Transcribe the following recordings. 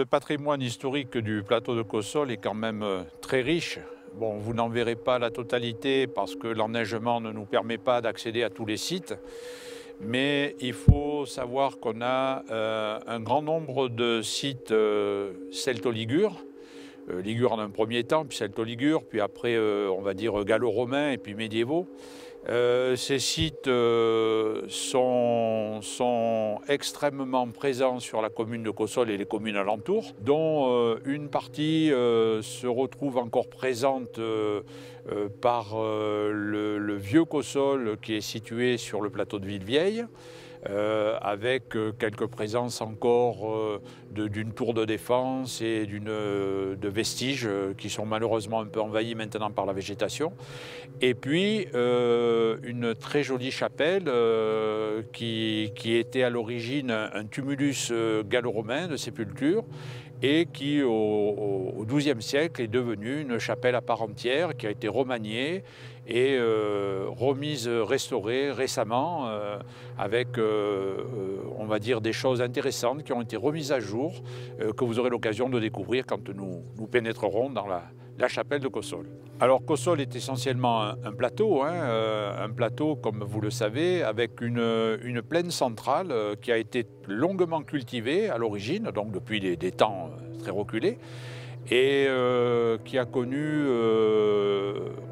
Le patrimoine historique du plateau de Cossol est quand même très riche. Bon, vous n'en verrez pas la totalité parce que l'enneigement ne nous permet pas d'accéder à tous les sites. Mais il faut savoir qu'on a un grand nombre de sites celto-ligures. Ligures en un premier temps, puis celto-ligures, puis après, on va dire gallo-romains et puis médiévaux. Ces sites sont extrêmement présents sur la commune de Cossol et les communes alentours, dont une partie se retrouve encore présente par le vieux Cossol qui est situé sur le plateau de Villevieille, avec quelques présences encore d'une tour de défense et de vestiges qui sont malheureusement un peu envahis maintenant par la végétation. Et puis une très jolie chapelle qui était à l'origine un tumulus gallo-romain de sépulture et qui au XIIe siècle est devenue une chapelle à part entière qui a été remaniée et remise, restaurée récemment avec, on va dire, des choses intéressantes qui ont été remises à jour, que vous aurez l'occasion de découvrir quand nous pénétrerons dans la chapelle de Cossol. Alors Cossol est essentiellement un plateau, un plateau comme vous le savez, avec une plaine centrale qui a été longuement cultivée à l'origine, donc depuis des temps très reculés, et qui a connu,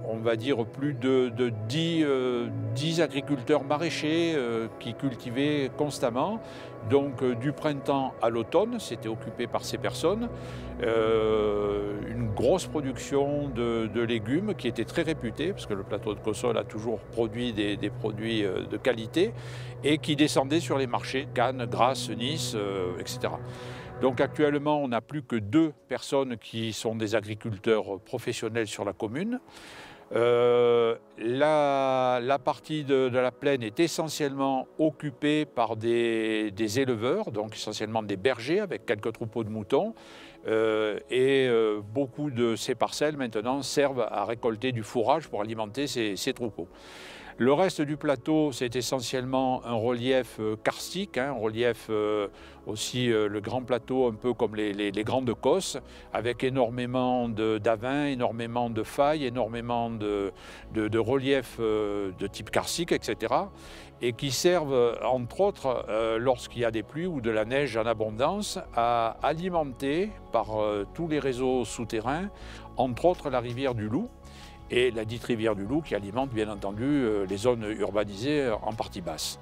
on va dire, plus de 10 agriculteurs maraîchers qui cultivaient constamment. Donc du printemps à l'automne, c'était occupé par ces personnes. Une grosse production de légumes qui était très réputée, parce que le plateau de Cossol a toujours produit des produits de qualité, et qui descendaient sur les marchés, Cannes, Grasse, Nice, etc. Donc actuellement, on n'a plus que 2 personnes qui sont des agriculteurs professionnels sur la commune. La partie de la plaine est essentiellement occupée par des éleveurs, donc essentiellement des bergers avec quelques troupeaux de moutons. Beaucoup de ces parcelles maintenant servent à récolter du fourrage pour alimenter ces troupeaux. Le reste du plateau, c'est essentiellement un relief karstique, un relief aussi le grand plateau un peu comme les grandes cosses, avec énormément d'avins, énormément de failles, énormément de reliefs de type karstique, etc. Et qui servent, entre autres, lorsqu'il y a des pluies ou de la neige en abondance, à alimenter par tous les réseaux souterrains, entre autres la rivière du Loup, et la dite rivière du Loup qui alimente bien entendu les zones urbanisées en partie basse.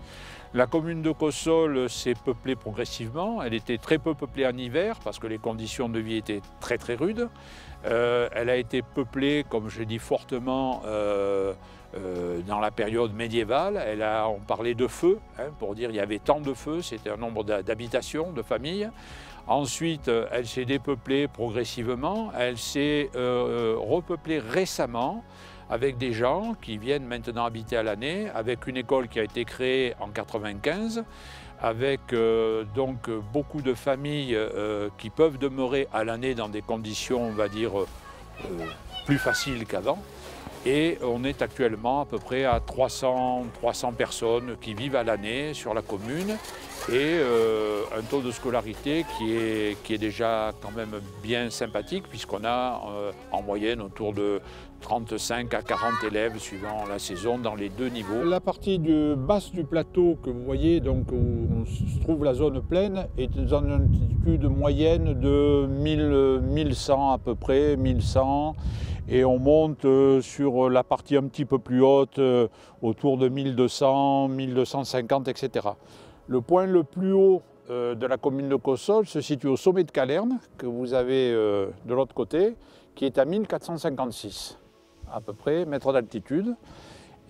La commune de Cossol s'est peuplée progressivement. Elle était très peu peuplée en hiver parce que les conditions de vie étaient très rudes. Elle a été peuplée, comme je l'ai dit, fortement dans la période médiévale. On parlait de feux, pour dire il y avait tant de feux, c'était un nombre d'habitations, de familles. Ensuite, elle s'est dépeuplée progressivement, elle s'est repeuplée récemment avec des gens qui viennent maintenant habiter à l'année, avec une école qui a été créée en 1995, avec donc beaucoup de familles qui peuvent demeurer à l'année dans des conditions, on va dire, plus faciles qu'avant. Et on est actuellement à peu près à 300 personnes qui vivent à l'année sur la commune et un taux de scolarité qui est déjà quand même bien sympathique puisqu'on a en moyenne autour de 35 à 40 élèves suivant la saison dans les 2 niveaux. La partie basse du plateau que vous voyez, donc où se trouve la zone pleine, est dans une altitude moyenne de 1100 à peu près, 1100. Et on monte sur la partie un petit peu plus haute, autour de 1200, 1250, etc. Le point le plus haut de la commune de Cossol se situe au sommet de Calerne, que vous avez de l'autre côté, qui est à 1456, à peu près, mètres d'altitude.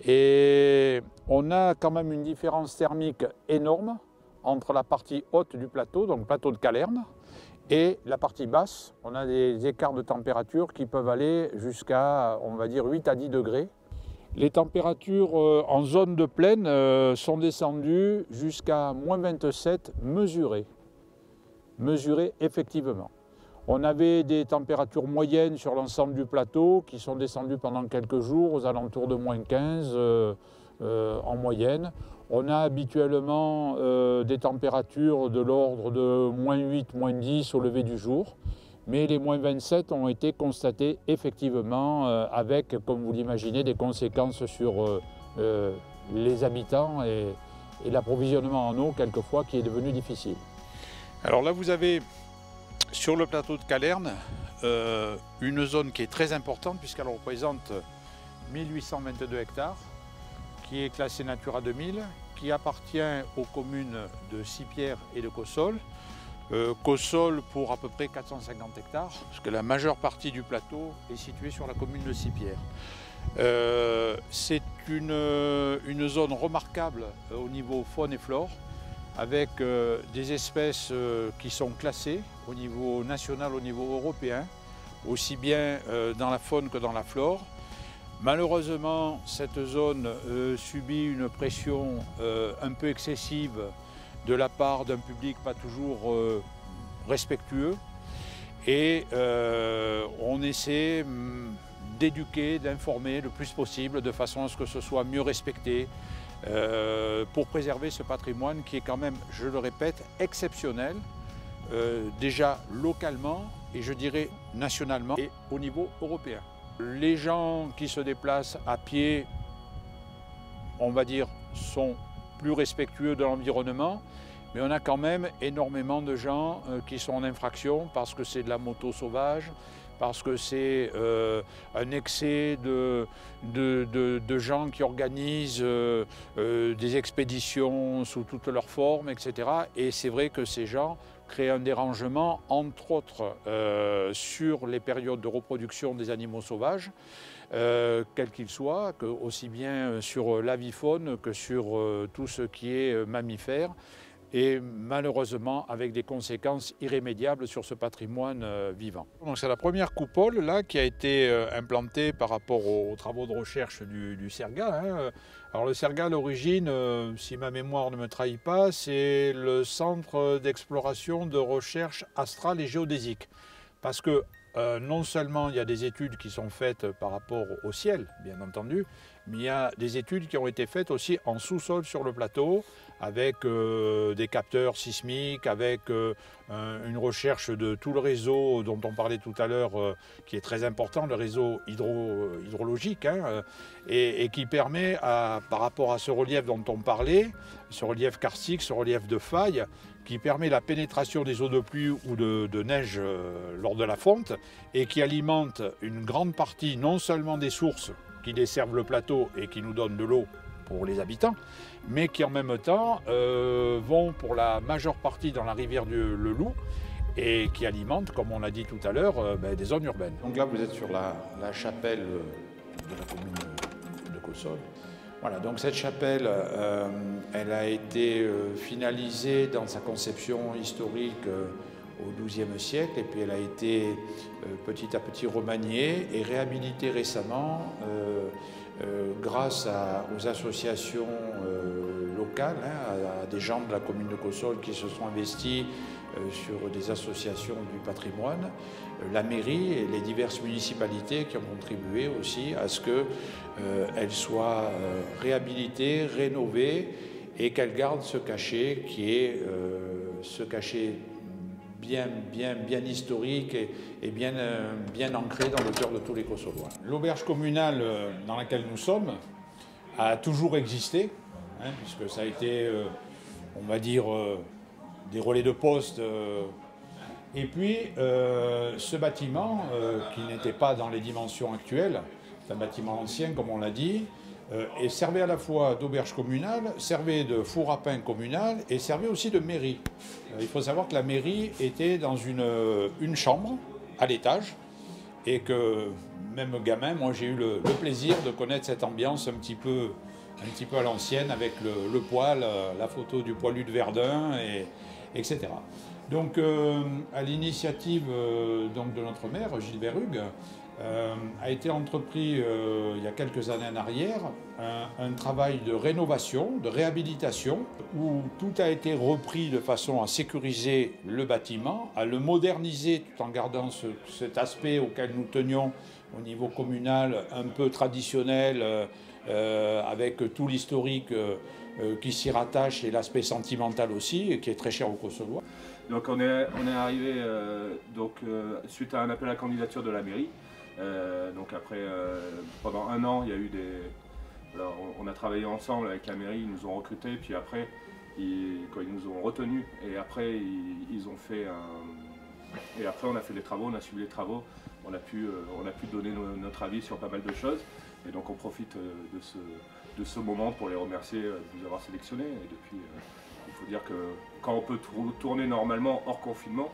Et on a quand même une différence thermique énorme entre la partie haute du plateau, donc le plateau de Calerne, et la partie basse. On a des écarts de température qui peuvent aller jusqu'à, on va dire, 8 à 10 degrés. Les températures en zone de plaine sont descendues jusqu'à -27 mesurées effectivement. On avait des températures moyennes sur l'ensemble du plateau qui sont descendues pendant quelques jours aux alentours de -15 en moyenne. On a habituellement des températures de l'ordre de -8, -10 au lever du jour, mais les -27 ont été constatés effectivement avec, comme vous l'imaginez, des conséquences sur les habitants et l'approvisionnement en eau quelquefois qui est devenu difficile. Alors là vous avez sur le plateau de Calerne une zone qui est très importante puisqu'elle représente 1822 hectares, qui est classée Natura 2000, qui appartient aux communes de Sipierre et de Cossol. Cossol pour à peu près 450 hectares, parce que la majeure partie du plateau est située sur la commune de Sipierre. C'est une zone remarquable au niveau faune et flore, avec des espèces qui sont classées au niveau national, au niveau européen, aussi bien dans la faune que dans la flore. Malheureusement, cette zone subit une pression un peu excessive de la part d'un public pas toujours respectueux et on essaie d'éduquer, d'informer le plus possible de façon à ce que ce soit mieux respecté pour préserver ce patrimoine qui est quand même, je le répète, exceptionnel, déjà localement et je dirais nationalement et au niveau européen. Les gens qui se déplacent à pied, on va dire, sont plus respectueux de l'environnement, mais on a quand même énormément de gens qui sont en infraction parce que c'est de la moto sauvage, parce que c'est un excès de gens qui organisent des expéditions sous toutes leurs formes, etc. Et c'est vrai que ces gens créent un dérangement, entre autres, sur les périodes de reproduction des animaux sauvages, quels qu'ils soient, aussi bien sur l'avifaune que sur tout ce qui est mammifère, et malheureusement avec des conséquences irrémédiables sur ce patrimoine vivant. Donc c'est la première coupole là, qui a été implantée par rapport aux travaux de recherche du CERGA. Hein. Alors le CERGA à l'origine, si ma mémoire ne me trahit pas, c'est le centre d'exploration de recherche astrale et géodésique. Parce que non seulement il y a des études qui sont faites par rapport au ciel, bien entendu, mais il y a des études qui ont été faites aussi en sous-sol sur le plateau, avec des capteurs sismiques, avec une recherche de tout le réseau dont on parlait tout à l'heure, qui est très important, le réseau hydrologique, hein, et qui permet, par rapport à ce relief dont on parlait, ce relief karstique, ce relief de faille, qui permet la pénétration des eaux de pluie ou de neige lors de la fonte, et qui alimente une grande partie non seulement des sources qui desservent le plateau et qui nous donnent de l'eau pour les habitants, mais qui en même temps vont pour la majeure partie dans la rivière le Loup et qui alimentent, comme on l'a dit tout à l'heure, des zones urbaines. Donc là, vous êtes sur la chapelle de la commune de Cossol. Voilà, donc cette chapelle, elle a été finalisée dans sa conception historique au XIIe siècle, et puis elle a été petit à petit remaniée et réhabilitée récemment grâce aux associations locales, hein, à des gens de la commune de Cossol qui se sont investis sur des associations du patrimoine, la mairie et les diverses municipalités qui ont contribué aussi à ce qu'elle soit réhabilitée, rénovée et qu'elle garde ce cachet qui est ce cachet bien historique et bien ancré dans le cœur de tous les Kossolois. L'auberge communale dans laquelle nous sommes a toujours existé, hein, puisque ça a été, on va dire, des relais de poste. Et puis, ce bâtiment, qui n'était pas dans les dimensions actuelles, c'est un bâtiment ancien, comme on l'a dit, et servait à la fois d'auberge communale, servait de four à pain communal et servait aussi de mairie. Il faut savoir que la mairie était dans une chambre à l'étage et que, même gamin, moi j'ai eu le plaisir de connaître cette ambiance un petit peu à l'ancienne avec le poêle, la photo du poilu de Verdun, etc. Donc, à l'initiative de notre maire, Gilbert Hugues, a été entrepris il y a quelques années en arrière un travail de rénovation, de réhabilitation, où tout a été repris de façon à sécuriser le bâtiment, à le moderniser tout en gardant cet aspect auquel nous tenions au niveau communal, un peu traditionnel, avec tout l'historique qui s'y rattache et l'aspect sentimental aussi, et qui est très cher aux Kosovois. Donc on est arrivé suite à un appel à candidature de la mairie. Donc après, pendant un an, il y a eu alors, on a travaillé ensemble avec la mairie, ils nous ont recrutés, puis après, quand ils nous ont retenus, et après ils ont fait et après on a fait les travaux, on a suivi les travaux, on a pu donner notre avis sur pas mal de choses, et donc on profite de ce moment pour les remercier de nous avoir sélectionnés. Et depuis, il faut dire que quand on peut tourner normalement hors confinement,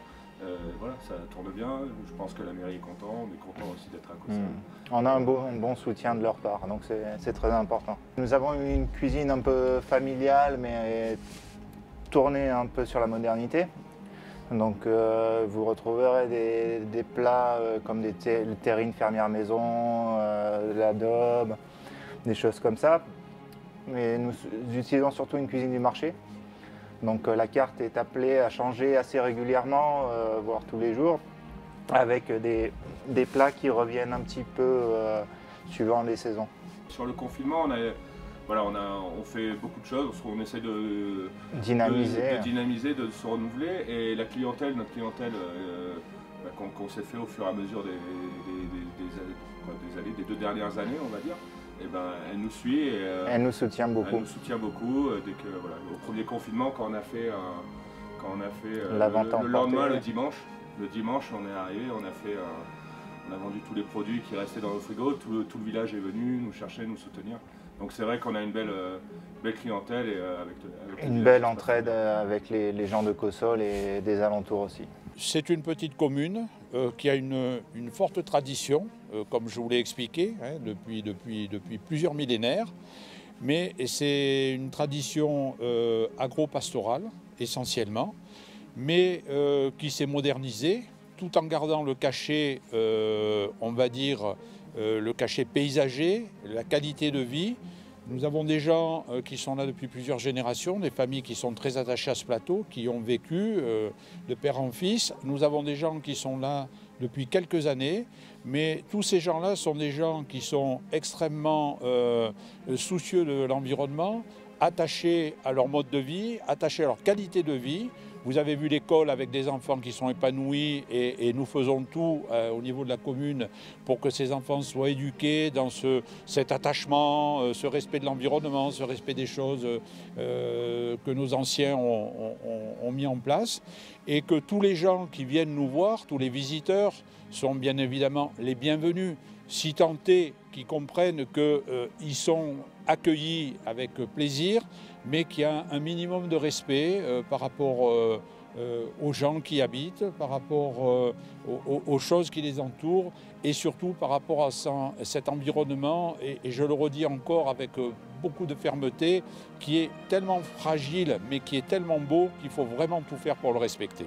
voilà, ça tourne bien. Je pense que la mairie est content, on est content aussi d'être à Kosovo. On a un bon soutien de leur part, donc c'est très important. Nous avons une cuisine un peu familiale, mais tournée un peu sur la modernité. Donc vous retrouverez des plats comme des terrines fermières maison, l'adobe, des choses comme ça. Mais nous utilisons surtout une cuisine du marché. Donc la carte est appelée à changer assez régulièrement, voire tous les jours, avec des plats qui reviennent un petit peu suivant les saisons. Sur le confinement, on fait beaucoup de choses, on essaie de dynamiser, de se renouveler, et notre clientèle qu'on s'est fait au fur et à mesure des deux dernières années, on va dire, elle nous suit et elle nous soutient beaucoup. Elle nous soutient beaucoup. Dès que, au premier confinement, quand on a fait la vente le lendemain, le dimanche, on est arrivé, on a vendu tous les produits qui restaient dans nos frigos, tout le village est venu nous chercher, nous soutenir. Donc c'est vrai qu'on a une belle clientèle et avec une belle entraide avec les gens de Kossol et des alentours aussi. C'est une petite commune qui a une forte tradition, comme je vous l'ai expliqué, hein, depuis plusieurs millénaires. Mais c'est une tradition agro-pastorale essentiellement, mais qui s'est modernisée tout en gardant le cachet, on va dire, le cachet paysager, la qualité de vie. Nous avons des gens qui sont là depuis plusieurs générations, des familles qui sont très attachées à ce plateau, qui ont vécu de père en fils. Nous avons des gens qui sont là depuis quelques années, mais tous ces gens-là sont des gens qui sont extrêmement soucieux de l'environnement, attachés à leur mode de vie, attachés à leur qualité de vie. Vous avez vu l'école avec des enfants qui sont épanouis et nous faisons tout au niveau de la commune pour que ces enfants soient éduqués dans cet attachement, ce respect de l'environnement, ce respect des choses que nos anciens ont mis en place, et que tous les gens qui viennent nous voir, tous les visiteurs, sont bien évidemment les bienvenus, si tant est qu'ils comprennent qu'ils sont accueillis avec plaisir, mais qu'il y a un minimum de respect par rapport aux gens qui habitent, par rapport aux choses qui les entourent, et surtout par rapport à cet environnement, et je le redis encore avec beaucoup de fermeté, qui est tellement fragile, mais qui est tellement beau qu'il faut vraiment tout faire pour le respecter.